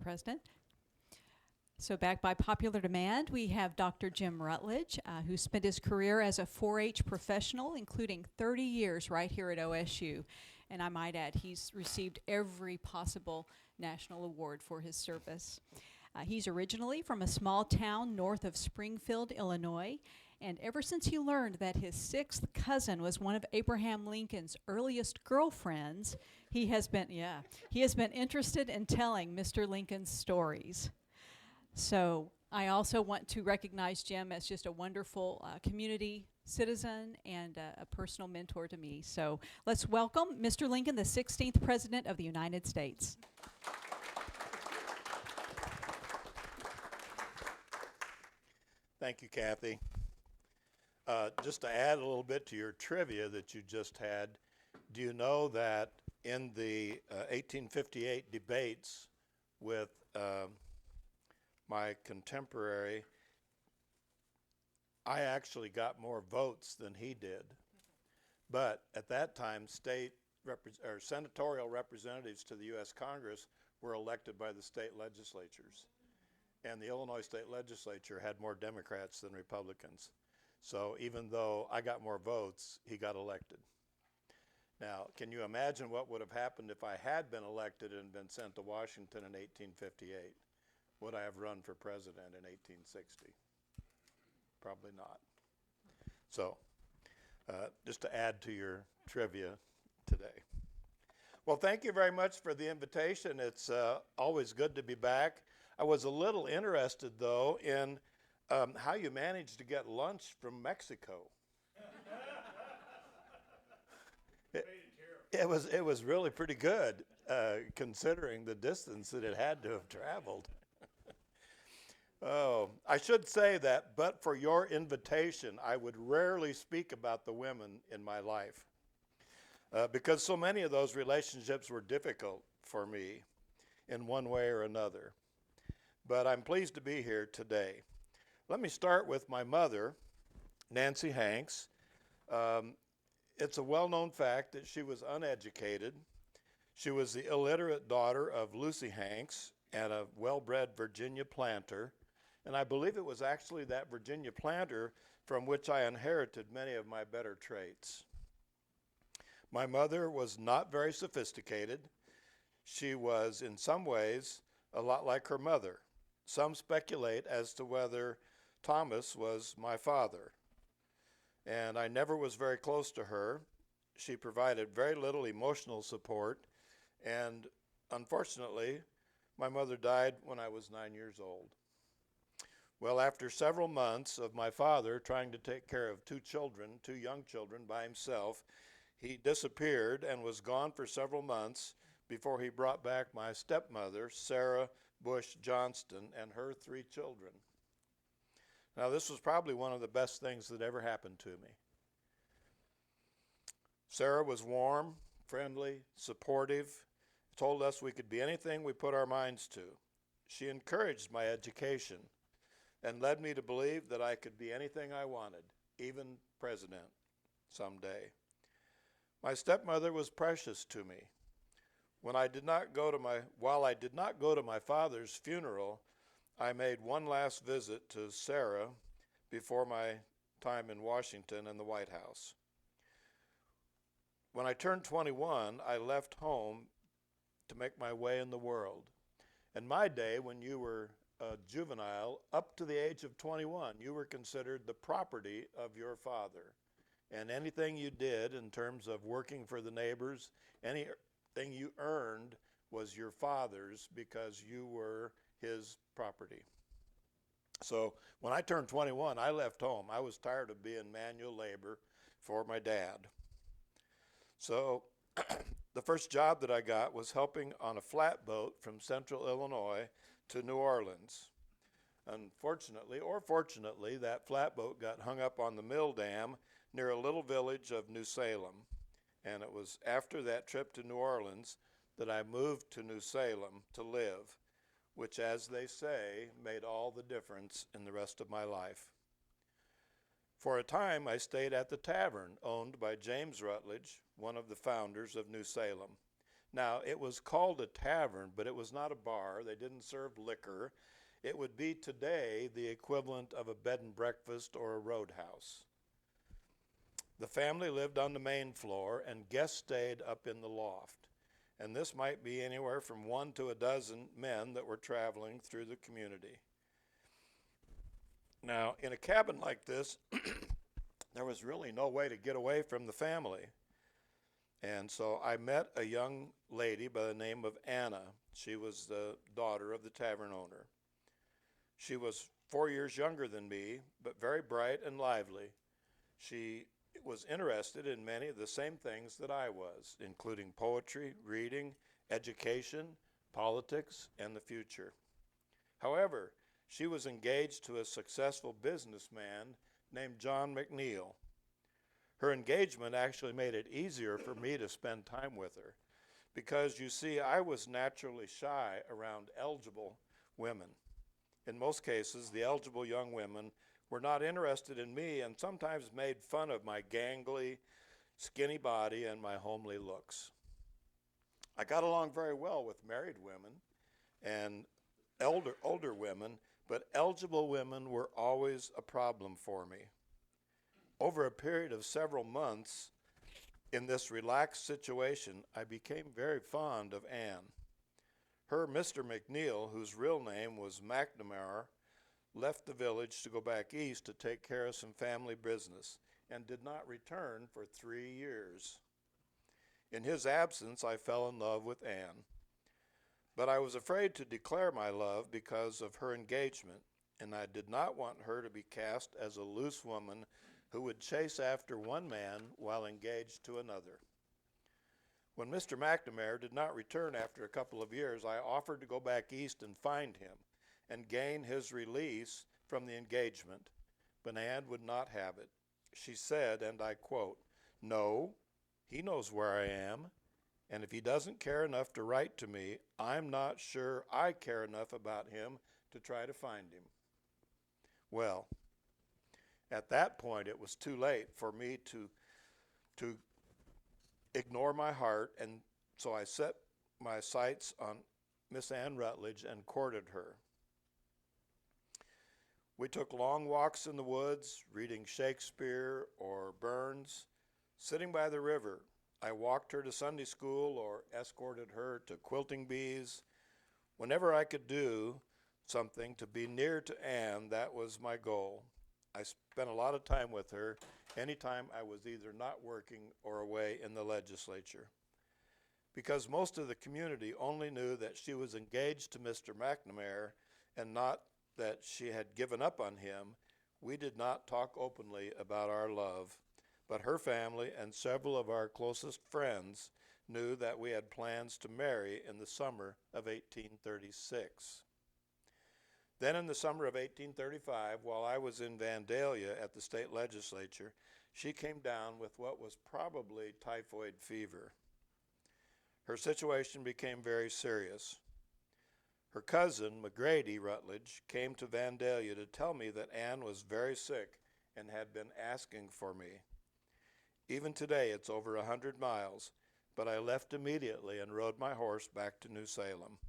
President. So back by popular demand, we have Dr. Jim Rutledge, who spent his career as a 4-H professional, including 30 years right here at OSU. And I might add, he's received every possible national award for his service. He's originally from a small town north of Springfield, Illinois, and ever since he learned that his 6th cousin was one of Abraham Lincoln's earliest girlfriends, he has been interested in telling Mr. Lincoln's stories. So I also want to recognize Jim as just a wonderful community citizen and a personal mentor to me. So let's welcome Mr. Lincoln, the 16th President of the United States. Thank you, Kathy. Just to add a little bit to your trivia that you just had, do you know that in the 1858 debates with my contemporary, I actually got more votes than he did. But at that time, senatorial representatives to the U.S. Congress were elected by the state legislatures. And the Illinois state legislature had more Democrats than Republicans. So even though I got more votes, he got elected. Now, can you imagine what would have happened if I had been elected and been sent to Washington in 1858? Would I have run for president in 1860? Probably not. So, just to add to your trivia today. Well, thank you very much for the invitation. It's always good to be back. I was a little interested, though, in how you managed to get lunch from Mexico. It was really pretty good, considering the distance that it had to have traveled. Oh, I should say that, but for your invitation, I would rarely speak about the women in my life because so many of those relationships were difficult for me in one way or another. But I'm pleased to be here today. Let me start with my mother, Nancy Hanks. It's a well-known fact that she was uneducated. She was the illiterate daughter of Lucy Hanks and a well-bred Virginia planter. And I believe it was actually that Virginia planter from which I inherited many of my better traits. My mother was not very sophisticated. She was, in some ways, a lot like her mother. Some speculate as to whether Thomas was my father. And I never was very close to her. She provided very little emotional support. And unfortunately, my mother died when I was 9 years old. Well, after several months of my father trying to take care of two young children by himself, he disappeared and was gone for several months before he brought back my stepmother, Sarah Bush Johnston, and her 3 children. Now, this was probably one of the best things that ever happened to me. Sarah was warm, friendly, supportive, told us we could be anything we put our minds to. She encouraged my education and led me to believe that I could be anything I wanted, even president someday. My stepmother was precious to me. While I did not go to my father's funeral, I made one last visit to Sarah before my time in Washington and the White House. When I turned 21, I left home to make my way in the world. In my day, when you were a juvenile, up to the age of 21, you were considered the property of your father. And anything you did in terms of working for the neighbors, anything you earned was your father's because you were his property. So when I turned 21, I left home. I was tired of being manual labor for my dad. So the first job that I got was helping on a flatboat from central Illinois to New Orleans. Unfortunately, or fortunately, that flatboat got hung up on the mill dam near a little village of New Salem. And it was after that trip to New Orleans that I moved to New Salem to live, which, as they say, made all the difference in the rest of my life. For a time, I stayed at the tavern owned by James Rutledge, one of the founders of New Salem. Now, it was called a tavern, but it was not a bar. They didn't serve liquor. It would be today the equivalent of a bed and breakfast or a roadhouse. The family lived on the main floor, and guests stayed up in the loft. And this might be anywhere from 1 to a dozen men that were traveling through the community. Now, in a cabin like this, there was really no way to get away from the family. And so I met a young lady by the name of Anna. She was the daughter of the tavern owner. She was 4 years younger than me, but very bright and lively. She was interested in many of the same things that I was, including poetry, reading, education, politics, and the future. However, she was engaged to a successful businessman named John McNeil. Her engagement actually made it easier for me to spend time with her because, you see, I was naturally shy around eligible women. In most cases, the eligible young women were not interested in me and sometimes made fun of my gangly, skinny body and my homely looks. I got along very well with married women and older women, but eligible women were always a problem for me. Over a period of several months, in this relaxed situation, I became very fond of Anne. Her Mr. McNeil, whose real name was McNamara, left the village to go back east to take care of some family business and did not return for 3 years. In his absence, I fell in love with Anne. But I was afraid to declare my love because of her engagement, and I did not want her to be cast as a loose woman who would chase after one man while engaged to another. When Mr. McNamara did not return after a couple of years, I offered to go back east and find him and gain his release from the engagement, but Anne would not have it. She said, and I quote, "No, he knows where I am, and if he doesn't care enough to write to me, I'm not sure I care enough about him to try to find him." Well, at that point, it was too late for me to ignore my heart, and so I set my sights on Miss Anne Rutledge and courted her. We took long walks in the woods, reading Shakespeare or Burns. Sitting by the river, I walked her to Sunday school or escorted her to quilting bees. Whenever I could do something to be near to Anne, that was my goal. I spent a lot of time with her anytime I was either not working or away in the legislature. Because most of the community only knew that she was engaged to Mr. McNamara and not that she had given up on him, we did not talk openly about our love, but her family and several of our closest friends knew that we had plans to marry in the summer of 1836. Then in the summer of 1835, while I was in Vandalia at the state legislature, she came down with what was probably typhoid fever. Her situation became very serious. Her cousin, McGrady Rutledge, came to Vandalia to tell me that Anne was very sick and had been asking for me. Even today, it's over 100 miles, but I left immediately and rode my horse back to New Salem.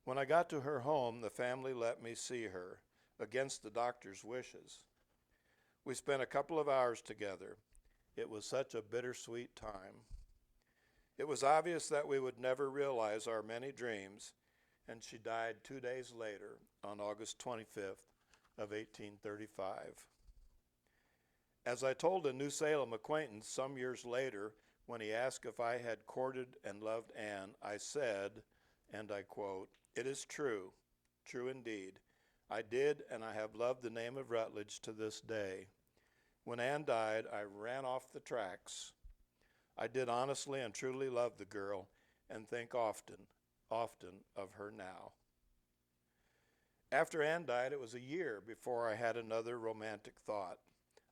When I got to her home, the family let me see her, against the doctor's wishes. We spent a couple of hours together. It was such a bittersweet time. It was obvious that we would never realize our many dreams, and she died 2 days later on August 25th of 1835. As I told a New Salem acquaintance some years later when he asked if I had courted and loved Anne, I said, and I quote, "It is true, true indeed. I did, and I have loved the name of Rutledge to this day. When Anne died, I ran off the tracks. I did honestly and truly love the girl and think often, often of her now." After Anne died, it was a year before I had another romantic thought.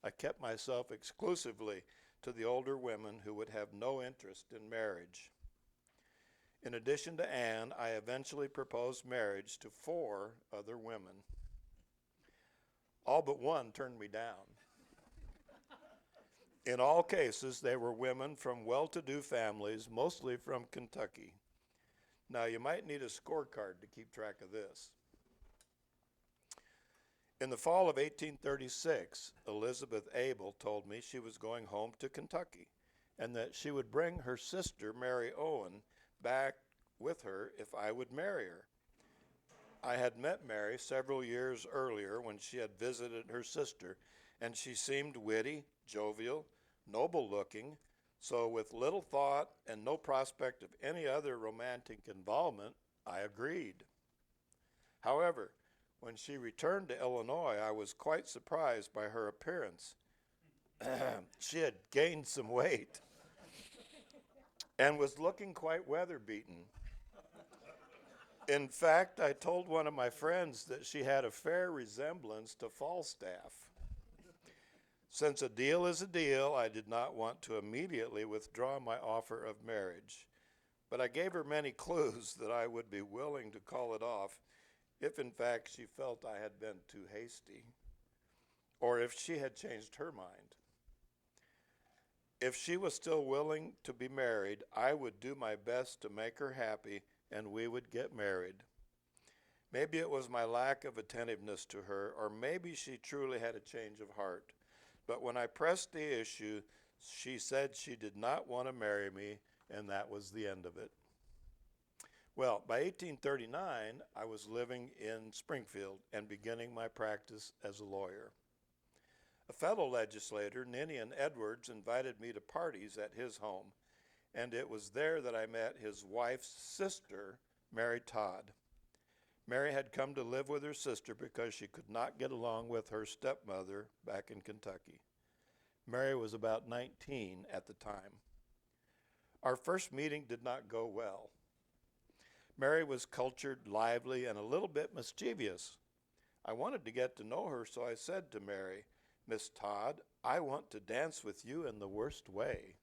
I kept myself exclusively to the older women who would have no interest in marriage. In addition to Anne, I eventually proposed marriage to 4 other women. All but one turned me down. In all cases, they were women from well-to-do families, mostly from Kentucky. Now, you might need a scorecard to keep track of this. In the fall of 1836, Elizabeth Abel told me she was going home to Kentucky and that she would bring her sister, Mary Owen, back with her if I would marry her. I had met Mary several years earlier when she had visited her sister, and she seemed witty, jovial, noble-looking, so with little thought and no prospect of any other romantic involvement, I agreed. However, when she returned to Illinois, I was quite surprised by her appearance. She had gained some weight and was looking quite weather-beaten. In fact, I told one of my friends that she had a fair resemblance to Falstaff. Since a deal is a deal, I did not want to immediately withdraw my offer of marriage, but I gave her many clues that I would be willing to call it off if in fact she felt I had been too hasty, or if she had changed her mind. If she was still willing to be married, I would do my best to make her happy and we would get married. Maybe it was my lack of attentiveness to her, or maybe she truly had a change of heart. But when I pressed the issue, she said she did not want to marry me, and that was the end of it. Well, by 1839, I was living in Springfield and beginning my practice as a lawyer. A fellow legislator, Ninian Edwards, invited me to parties at his home, and it was there that I met his wife's sister, Mary Todd. Mary had come to live with her sister because she could not get along with her stepmother back in Kentucky. Mary was about 19 at the time. Our first meeting did not go well. Mary was cultured, lively, and a little bit mischievous. I wanted to get to know her, so I said to Mary, "Miss Todd, I want to dance with you in the worst way."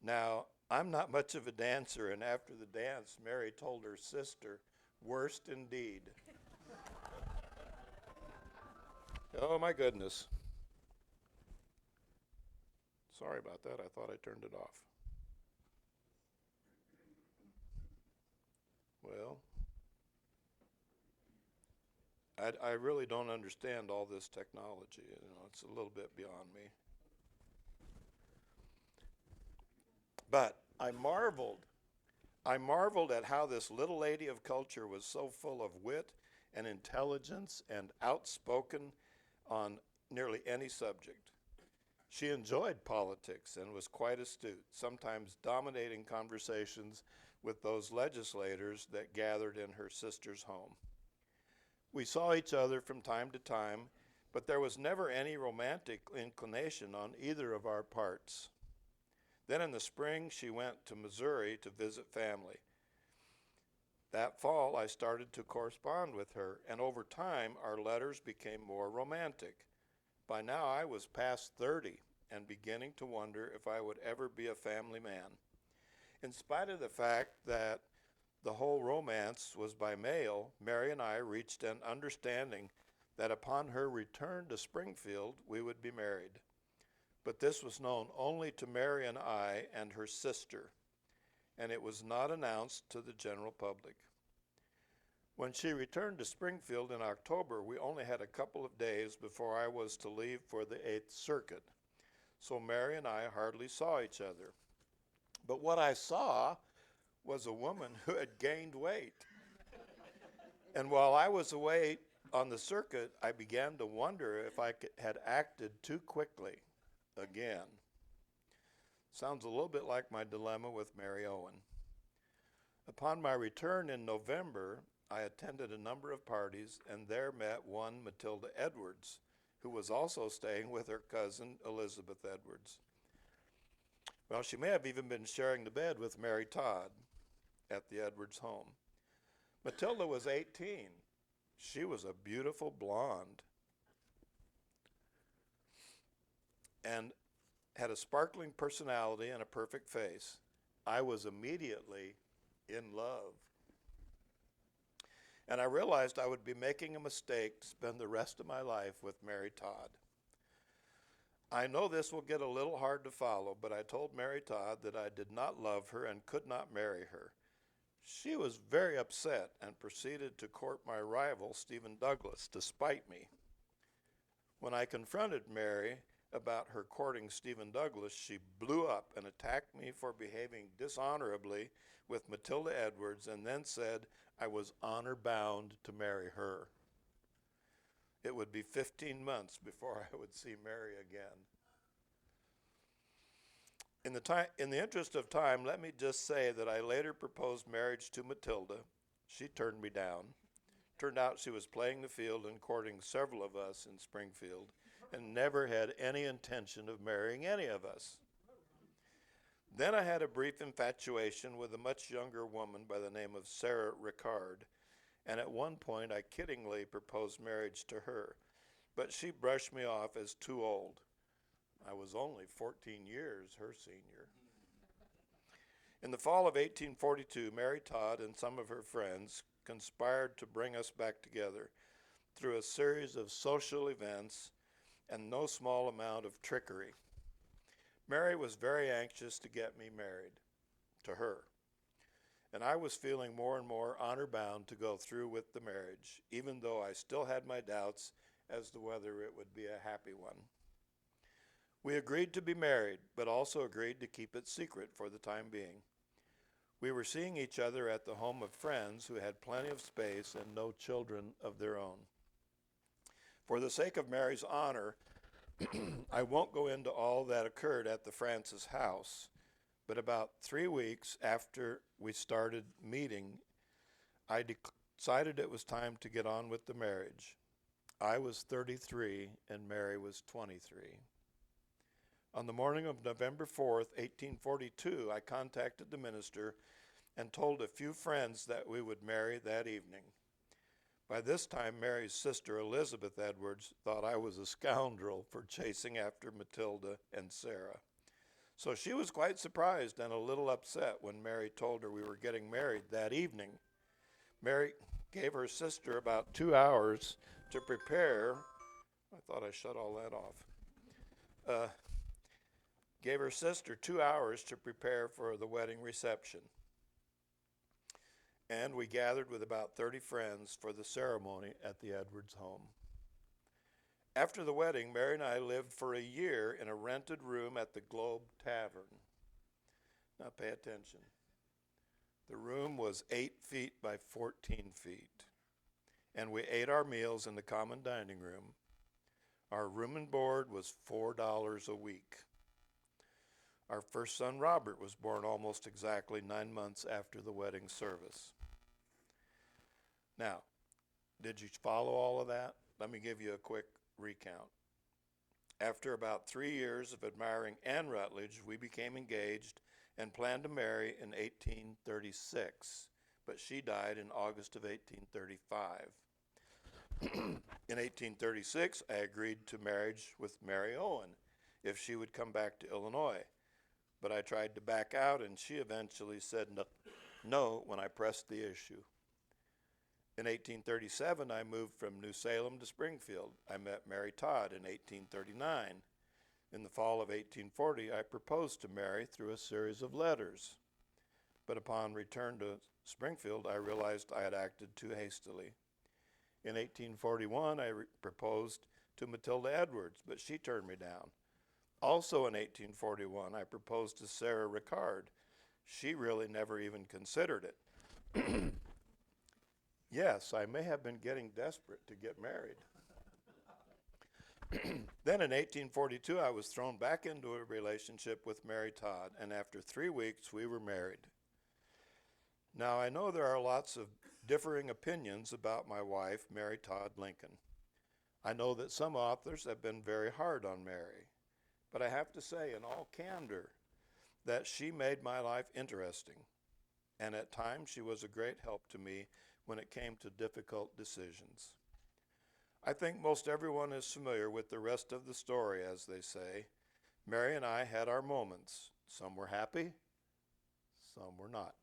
Now, I'm not much of a dancer, and after the dance, Mary told her sister, "Worst indeed." Oh my goodness. Sorry about that. I thought I turned it off. Well, I really don't understand all this technology. It's a little bit beyond me. But I marveled at how this little lady of culture was so full of wit and intelligence and outspoken on nearly any subject. She enjoyed politics and was quite astute, sometimes dominating conversations with those legislators that gathered in her sister's home. We saw each other from time to time, but there was never any romantic inclination on either of our parts. Then in the spring, she went to Missouri to visit family. That fall, I started to correspond with her, and over time, our letters became more romantic. By now, I was past 30 and beginning to wonder if I would ever be a family man. In spite of the fact that the whole romance was by mail, Mary and I reached an understanding that upon her return to Springfield, we would be married. But this was known only to Mary and I and her sister, and it was not announced to the general public. When she returned to Springfield in October, we only had a couple of days before I was to leave for the 8th Circuit, so Mary and I hardly saw each other. But what I saw was a woman who had gained weight. And while I was away on the circuit, I began to wonder if I had acted too quickly again. Sounds a little bit like my dilemma with Mary Owen. Upon my return in November, I attended a number of parties and there met one Matilda Edwards, who was also staying with her cousin Elizabeth Edwards. Well, she may have even been sharing the bed with Mary Todd at the Edwards home. Matilda was 18. She was a beautiful blonde and had a sparkling personality and a perfect face. I was immediately in love. And I realized I would be making a mistake to spend the rest of my life with Mary Todd. I know this will get a little hard to follow, but I told Mary Todd that I did not love her and could not marry her. She was very upset and proceeded to court my rival, Stephen Douglas, to spite me. When I confronted Mary about her courting Stephen Douglas, she blew up and attacked me for behaving dishonorably with Matilda Edwards, and then said I was honor bound to marry her. It would be 15 months before I would see Mary again. In the interest of time, let me just say that I later proposed marriage to Matilda. She turned me down. Turned out she was playing the field and courting several of us in Springfield, and never had any intention of marrying any of us. Then I had a brief infatuation with a much younger woman by the name of Sarah Ricard, and at one point I kiddingly proposed marriage to her, but she brushed me off as too old. I was only 14 years her senior. In the fall of 1842, Mary Todd and some of her friends conspired to bring us back together through a series of social events and no small amount of trickery. Mary was very anxious to get me married to her, and I was feeling more and more honor-bound to go through with the marriage, even though I still had my doubts as to whether it would be a happy one. We agreed to be married, but also agreed to keep it secret for the time being. We were seeing each other at the home of friends who had plenty of space and no children of their own. For the sake of Mary's honor, I won't go into all that occurred at the Francis house, but about 3 weeks after we started meeting, I decided it was time to get on with the marriage. I was 33 and Mary was 23. On the morning of November 4th, 1842, I contacted the minister and told a few friends that we would marry that evening. By this time, Mary's sister, Elizabeth Edwards, thought I was a scoundrel for chasing after Matilda and Sarah. So she was quite surprised and a little upset when Mary told her we were getting married that evening. Mary gave her sister about 2 hours to prepare. I thought I shut all that off. Gave her sister 2 hours to prepare for the wedding reception. And we gathered with about 30 friends for the ceremony at the Edwards home. After the wedding, Mary and I lived for a year in a rented room at the Globe Tavern. Now pay attention. The room was 8 feet by 14 feet, and we ate our meals in the common dining room. Our room and board was $4 a week. Our first son, Robert, was born almost exactly 9 months after the wedding service. Now, did you follow all of that? Let me give you a quick recount. After about 3 years of admiring Anne Rutledge, we became engaged and planned to marry in 1836, but she died in August of 1835. In 1836, I agreed to marriage with Mary Owen if she would come back to Illinois, but I tried to back out, and she eventually said no when I pressed the issue. In 1837, I moved from New Salem to Springfield. I met Mary Todd in 1839. In the fall of 1840, I proposed to Mary through a series of letters. But upon return to Springfield, I realized I had acted too hastily. In 1841, I proposed to Matilda Edwards, but she turned me down. Also in 1841, I proposed to Sarah Ricard. She really never even considered it. Yes, I may have been getting desperate to get married. Then in 1842, I was thrown back into a relationship with Mary Todd, and after 3 weeks, we were married. Now, I know there are lots of differing opinions about my wife, Mary Todd Lincoln. I know that some authors have been very hard on Mary, but I have to say in all candor that she made my life interesting, and at times she was a great help to me when it came to difficult decisions. I think most everyone is familiar with the rest of the story, as they say. Mary and I had our moments. Some were happy, some were not.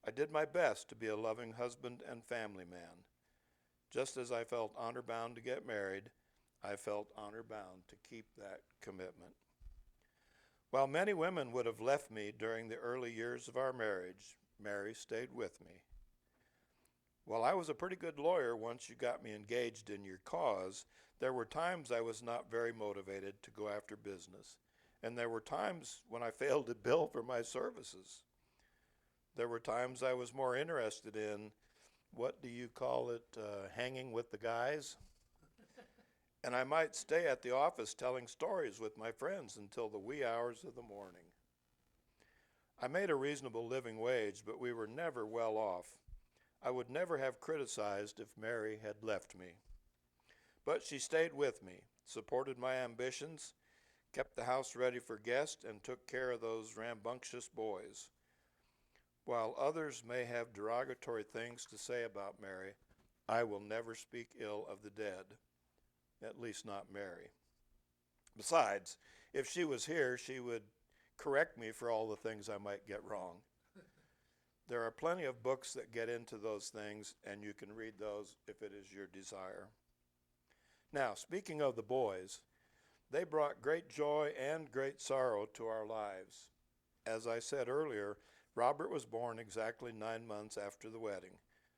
I did my best to be a loving husband and family man. Just as I felt honor-bound to get married, I felt honor-bound to keep that commitment. While many women would have left me during the early years of our marriage, Mary stayed with me. While I was a pretty good lawyer once you got me engaged in your cause, there were times I was not very motivated to go after business, and there were times when I failed to bill for my services. There were times I was more interested in, what do you call it, hanging with the guys? And I might stay at the office telling stories with my friends until the wee hours of the morning. I made a reasonable living wage, but we were never well off. I would never have criticized if Mary had left me. But she stayed with me, supported my ambitions, kept the house ready for guests, and took care of those rambunctious boys. While others may have derogatory things to say about Mary, I will never speak ill of the dead, at least not Mary. Besides, if she was here, she would correct me for all the things I might get wrong. There are plenty of books that get into those things, and you can read those if it is your desire. Now, speaking of the boys, they brought great joy and great sorrow to our lives. As I said earlier, Robert was born exactly 9 months after the wedding.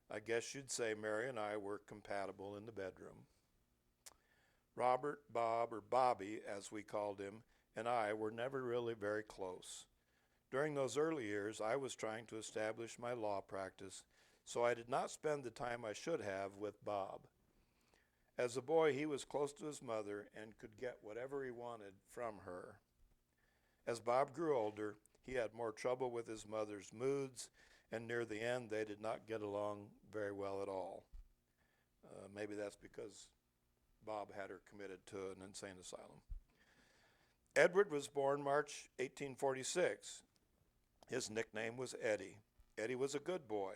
I guess you'd say Mary and I were compatible in the bedroom. Robert, Bob, or Bobby, as we called him, and I were never really very close. During those early years, I was trying to establish my law practice, so I did not spend the time I should have with Bob. As a boy, he was close to his mother and could get whatever he wanted from her. As Bob grew older, he had more trouble with his mother's moods, and near the end, they did not get along very well at all. Maybe that's because Bob had her committed to an insane asylum. Edward was born March 1846. His nickname was Eddie. Eddie was a good boy,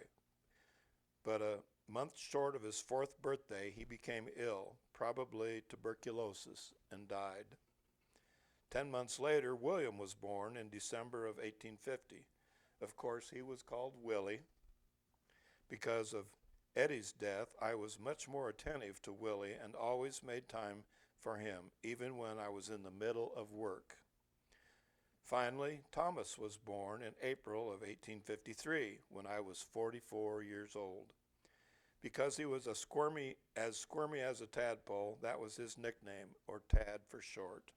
but a month short of his 4th birthday, he became ill, probably tuberculosis, and died. 10 months later, William was born in December of 1850. Of course, he was called Willie. Because of Eddie's death, I was much more attentive to Willie and always made time for him, even when I was in the middle of work. Finally, Thomas was born in April of 1853, when I was 44 years old. Because he was as squirmy as a tadpole, that was his nickname, or Tad for short.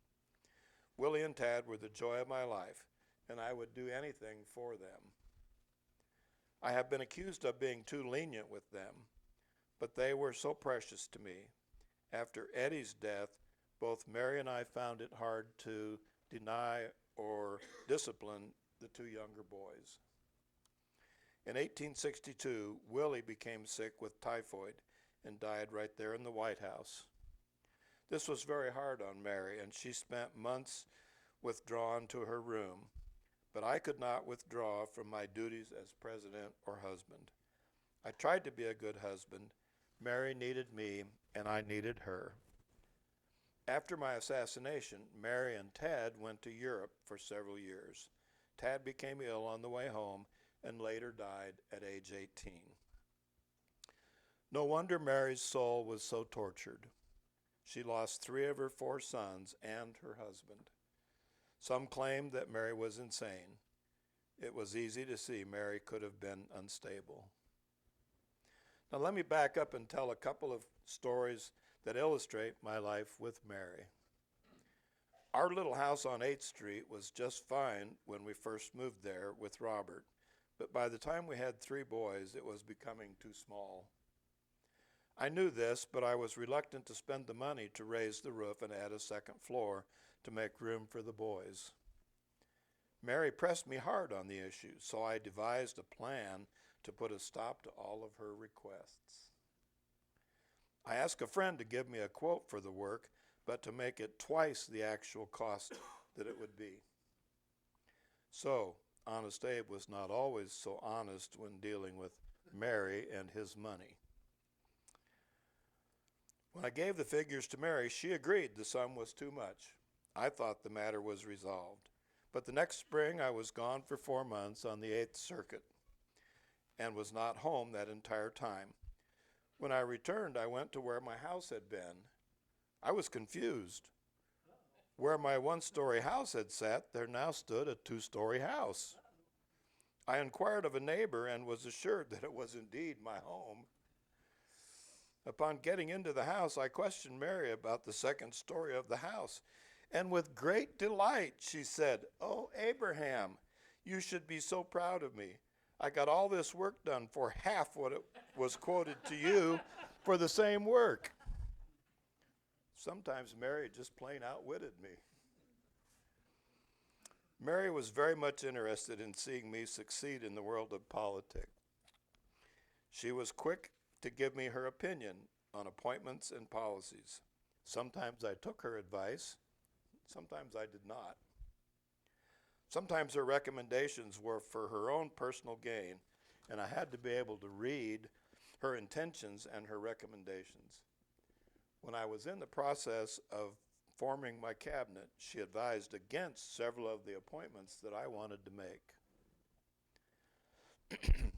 Willie and Tad were the joy of my life, and I would do anything for them. I have been accused of being too lenient with them, but they were so precious to me. After Eddie's death, both Mary and I found it hard to deny or discipline the 2 younger boys. In 1862, Willie became sick with typhoid and died right there in the White House. This was very hard on Mary, and she spent months withdrawn to her room, but I could not withdraw from my duties as president or husband. I tried to be a good husband. Mary needed me, and I needed her. After my assassination, Mary and Tad went to Europe for several years. Tad became ill on the way home and later died at age 18. No wonder Mary's soul was so tortured. She lost 3 of her 4 sons and her husband. Some claimed that Mary was insane. It was easy to see Mary could have been unstable. Now let me back up and tell a couple of stories that illustrate my life with Mary. Our little house on 8th Street was just fine when we first moved there with Robert, but by the time we had 3 boys, it was becoming too small. I knew this, but I was reluctant to spend the money to raise the roof and add a 2nd floor to make room for the boys. Mary pressed me hard on the issue, so I devised a plan to put a stop to all of her requests. I asked a friend to give me a quote for the work, but to make it twice the actual cost that it would be. So, Honest Abe was not always so honest when dealing with Mary and his money. When I gave the figures to Mary, she agreed the sum was too much. I thought the matter was resolved. But the next spring, I was gone for 4 months on the 8th Circuit and was not home that entire time. When I returned, I went to where my house had been. I was confused. Where my one-story house had sat, there now stood a two-story house. I inquired of a neighbor and was assured that it was indeed my home. Upon getting into the house, I questioned Mary about the second story of the house, and with great delight she said, "Oh, Abraham, you should be so proud of me. I got all this work done for half what it was quoted to you for the same work." Sometimes Mary just plain outwitted me. Mary was very much interested in seeing me succeed in the world of politics. She was quick to give me her opinion on appointments and policies. Sometimes I took her advice, sometimes I did not. Sometimes her recommendations were for her own personal gain, and I had to be able to read her intentions and her recommendations. When I was in the process of forming my cabinet, she advised against several of the appointments that I wanted to make.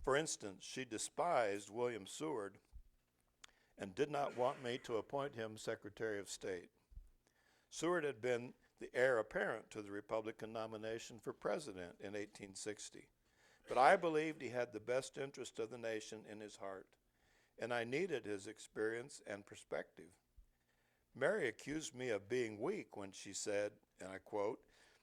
For instance, she despised William Seward and did not want me to appoint him Secretary of State. Seward had been the heir apparent to the Republican nomination for president in 1860, but I believed he had the best interest of the nation in his heart, and I needed his experience and perspective. Mary accused me of being weak when she said, and I quote,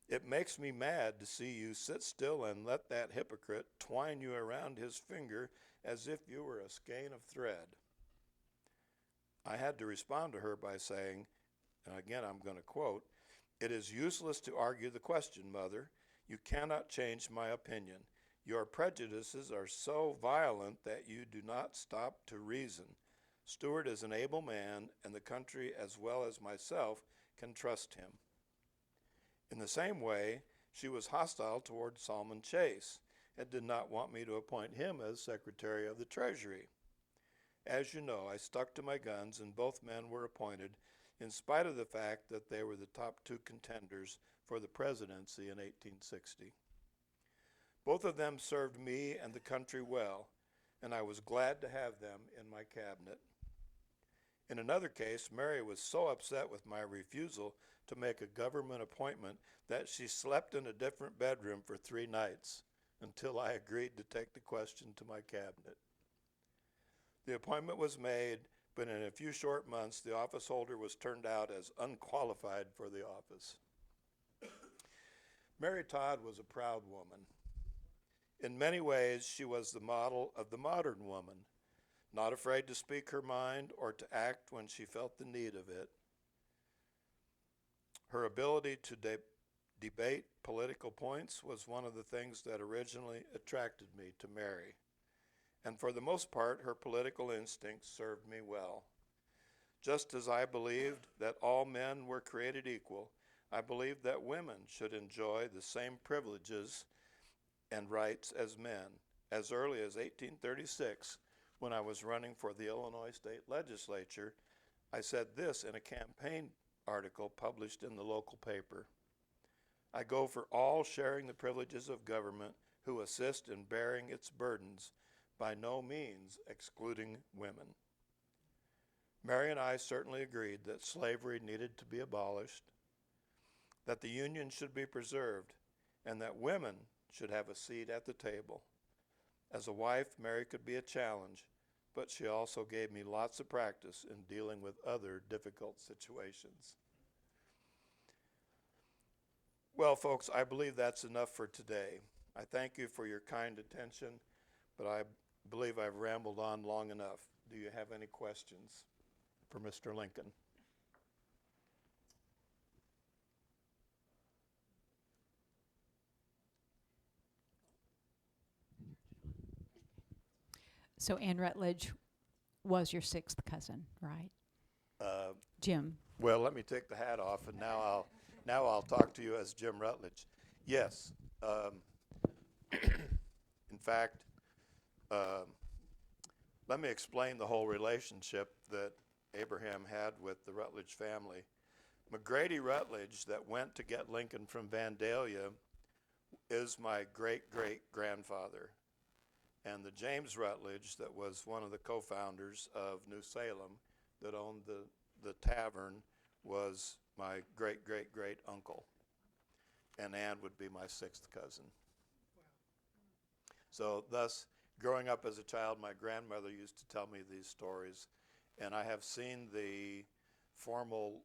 "It makes me mad to see you sit still and let that hypocrite twine you around his finger as if you were a skein of thread." I had to respond to her by saying, and again I'm going to quote, "It is useless to argue the question, Mother. You cannot change my opinion. Your prejudices are so violent that you do not stop to reason. Stuart is an able man, and the country as well as myself can trust him." In the same way, she was hostile toward Salmon Chase and did not want me to appoint him as Secretary of the Treasury. As you know, I stuck to my guns, and both men were appointed in spite of the fact that they were the top two contenders for the presidency in 1860. Both of them served me and the country well, and I was glad to have them in my cabinet. In another case, Mary was so upset with my refusal to make a government appointment that she slept in a different bedroom for 3 nights until I agreed to take the question to my cabinet. The appointment was made, but in a few short months, the office holder was turned out as unqualified for the office. Mary Todd was a proud woman. In many ways, she was the model of the modern woman, not afraid to speak her mind or to act when she felt the need of it. Her ability to debate political points was one of the things that originally attracted me to Mary. And for the most part, her political instincts served me well. Just as I believed that all men were created equal, I believed that women should enjoy the same privileges and rights as men. As early as 1836, when I was running for the Illinois State Legislature, I said this in a campaign article published in the local paper: "I go for all sharing the privileges of government who assist in bearing its burdens, by no means excluding women." Mary and I certainly agreed that slavery needed to be abolished, that the Union should be preserved, and that women should have a seat at the table. As a wife, Mary could be a challenge, but she also gave me lots of practice in dealing with other difficult situations. Well, folks, I believe that's enough for today. I thank you for your kind attention, but I believe I've rambled on long enough. Do you have any questions for Mr. Lincoln? So Anne Rutledge was your sixth cousin, right? Uh, Jim. well, let me take the hat off, and now I'll talk to you as Jim Rutledge. Yes. In fact, let me explain the whole relationship that Abraham had with the Rutledge family. McGrady Rutledge, that went to get Lincoln from Vandalia, is my great-great-grandfather. And the James Rutledge, that was one of the co-founders of New Salem, that owned the tavern, was my great uncle, and Ann would be my sixth cousin. So thus, growing up as a child, my grandmother used to tell me these stories, and I have seen the formal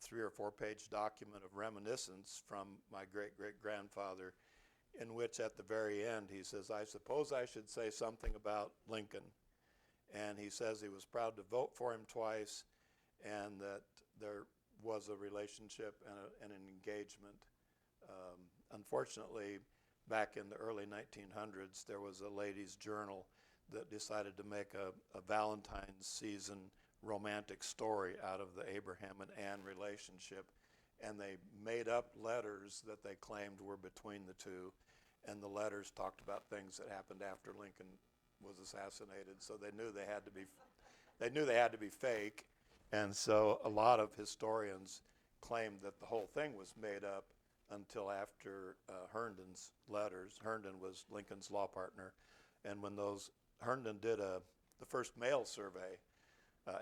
3 or 4 page document of reminiscence from my great-great-grandfather, in which at the very end he says, I suppose I should say something about Lincoln. And he says he was proud to vote for him twice, and that there was a relationship and an engagement. Unfortunately, back in the early 1900s, there was a ladies' journal that decided to make a Valentine's season romantic story out of the Abraham and Ann relationship, and they made up letters that they claimed were between the two, and the letters talked about things that happened after Lincoln was assassinated. So they knew they had to be fake, and so a lot of historians claimed that the whole thing was made up until after Herndon's letters. Herndon was Lincoln's law partner, and when Herndon did the first mail survey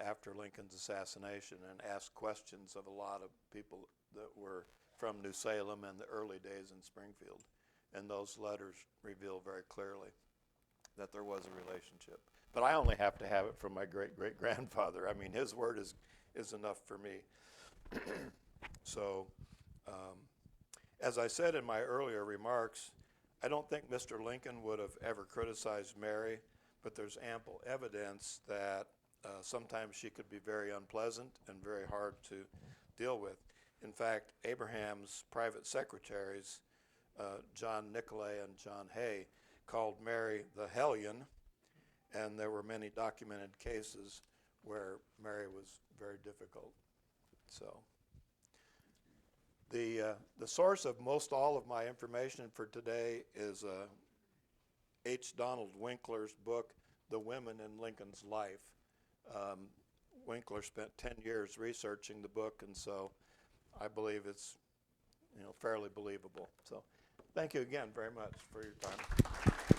after Lincoln's assassination and asked questions of a lot of people that were from New Salem and the early days in Springfield, and those letters reveal very clearly that there was a relationship. But I only have to have it from my great-great-grandfather. I mean, his word is enough for me. So, as I said in my earlier remarks, I don't think Mr. Lincoln would have ever criticized Mary, but there's ample evidence that sometimes she could be very unpleasant and very hard to deal with. In fact, Abraham's private secretaries, John Nicolay and John Hay, called Mary the Hellion, and there were many documented cases where Mary was very difficult. So the source of most all of my information for today is H. Donald Winkler's book, The Women in Lincoln's Life. Winkler spent 10 years researching the book, and so I believe it's fairly believable. So thank you again very much for your time.